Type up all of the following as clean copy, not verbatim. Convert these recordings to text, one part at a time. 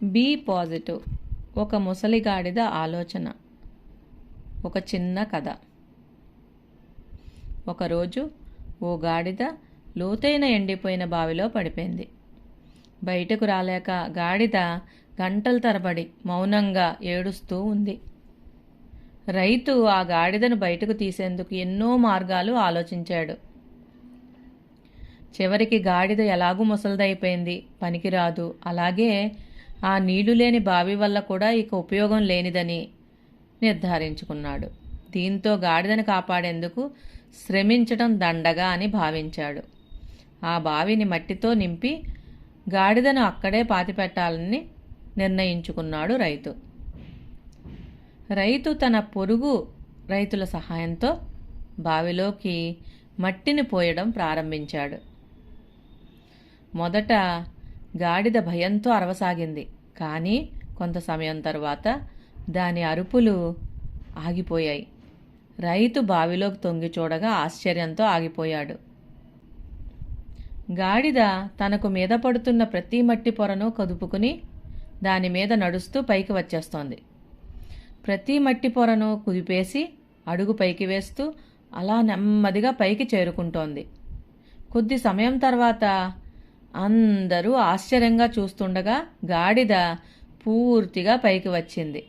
Be positive. ఒక ముసలిగాడిద ఆలోచన. ఒక చిన్న కథ. ఒకరోజు ఓ గాడిద లోతైన ఎండిపోయిన బావిలో పడిపోయింది. బయటకు రాలేక గాడిద గంటల తరబడి మౌనంగా ఏడుస్తూ ఉంది. రైతు ఆ గాడిదను బయటకు తీసేందుకు ఎన్నో మార్గాలు ఆలోచించాడు. చివరికి గాడిద ఎలాగూ ముసలిదైపోయింది, పనికిరాదు, అలాగే ఆ నీళ్లు లేని బావి వల్ల కూడా ఇక ఉపయోగం లేనిదని నిర్ధారించుకున్నాడు. దీంతో గాడిదను కాపాడేందుకు శ్రమించడం దండగా అని భావించాడు. ఆ బావిని మట్టితో నింపి గాడిదను అక్కడే పాతిపెట్టాలని నిర్ణయించుకున్నాడు రైతు. రైతు తన పొరుగు రైతుల సహాయంతో బావిలోకి మట్టిని పోయడం ప్రారంభించాడు. మొదట గాడిద భయంతో అరవసాగింది. కానీ కొంత సమయం తరువాత దాని అరుపులు ఆగిపోయాయి. రైతు బావిలోకి తొంగి చూడగా ఆశ్చర్యంతో ఆగిపోయాడు. గాడిద తనకు మీద పడుతున్న ప్రతి మట్టి పొరను కదుపుకుని దాని మీద నడుస్తూ పైకి వచ్చేస్తోంది. ప్రతి మట్టి పొరను కుదిపేసి అడుగు పైకి వేస్తూ అలా నెమ్మదిగా పైకి చేరుకుంటోంది. కొద్ది సమయం తర్వాత అందరూ ఆశ్చర్యంగా చూస్తుండగా గాడిద పూర్తిగా పైకి వచ్చింది.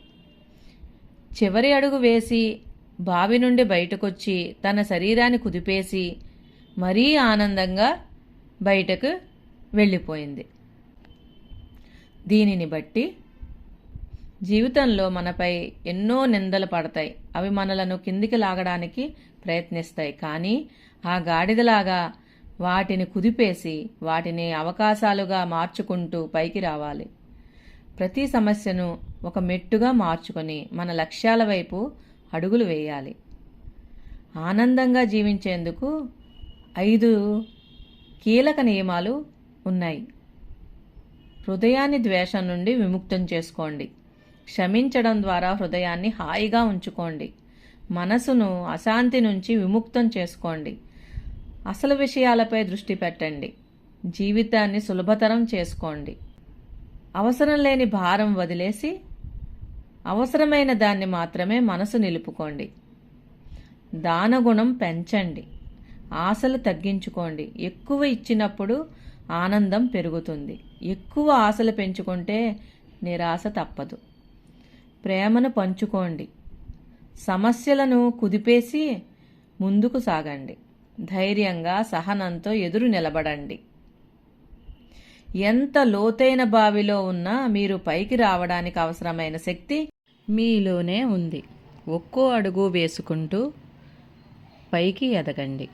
చివరి అడుగు వేసి బావి నుండి బయటకొచ్చి తన శరీరాన్ని కుదిపేసి మరీ ఆనందంగా బయటకు వెళ్ళిపోయింది. దీనిని బట్టి జీవితంలో మనపై ఎన్నో నిందలు పడతాయి. అవి మనలను కిందికి లాగడానికి ప్రయత్నిస్తాయి. కానీ ఆ గాడిదలాగా వాటిని కుదిపేసి వాటిని అవకాశాలుగా మార్చుకుంటూ పైకి రావాలి. ప్రతి సమస్యను ఒక మెట్టుగా మార్చుకొని మన లక్ష్యాల వైపు అడుగులు వేయాలి. ఆనందంగా జీవించేందుకు 5 కీలక నియమాలు ఉన్నాయి. హృదయాన్ని ద్వేషం నుండి విముక్తం చేసుకోండి. క్షమించడం ద్వారా హృదయాన్ని హాయిగా ఉంచుకోండి. మనసును అశాంతి నుంచి విముక్తం చేసుకోండి. అసలు విషయాలపై దృష్టి పెట్టండి. జీవితాన్ని సులభతరం చేసుకోండి. అవసరం లేని భారం వదిలేసి అవసరమైన దాన్ని మాత్రమే మనసు నిలుపుకోండి. దానగుణం పెంచండి. ఆశలు తగ్గించుకోండి. ఎక్కువ ఇచ్చినప్పుడు ఆనందం పెరుగుతుంది. ఎక్కువ ఆశలు పెంచుకుంటే నిరాశ తప్పదు. ప్రేమను పంచుకోండి. సమస్యలను కుదిపేసి ముందుకు సాగండి. ధైర్యంగా సహనంతో ఎదురు నిలబడండి. ఎంత లోతైన బావిలో ఉన్నా మీరు పైకి రావడానికి అవసరమైన శక్తి మీలోనే ఉంది. ఒక్కో అడుగు వేసుకుంటూ పైకి ఎదగండి.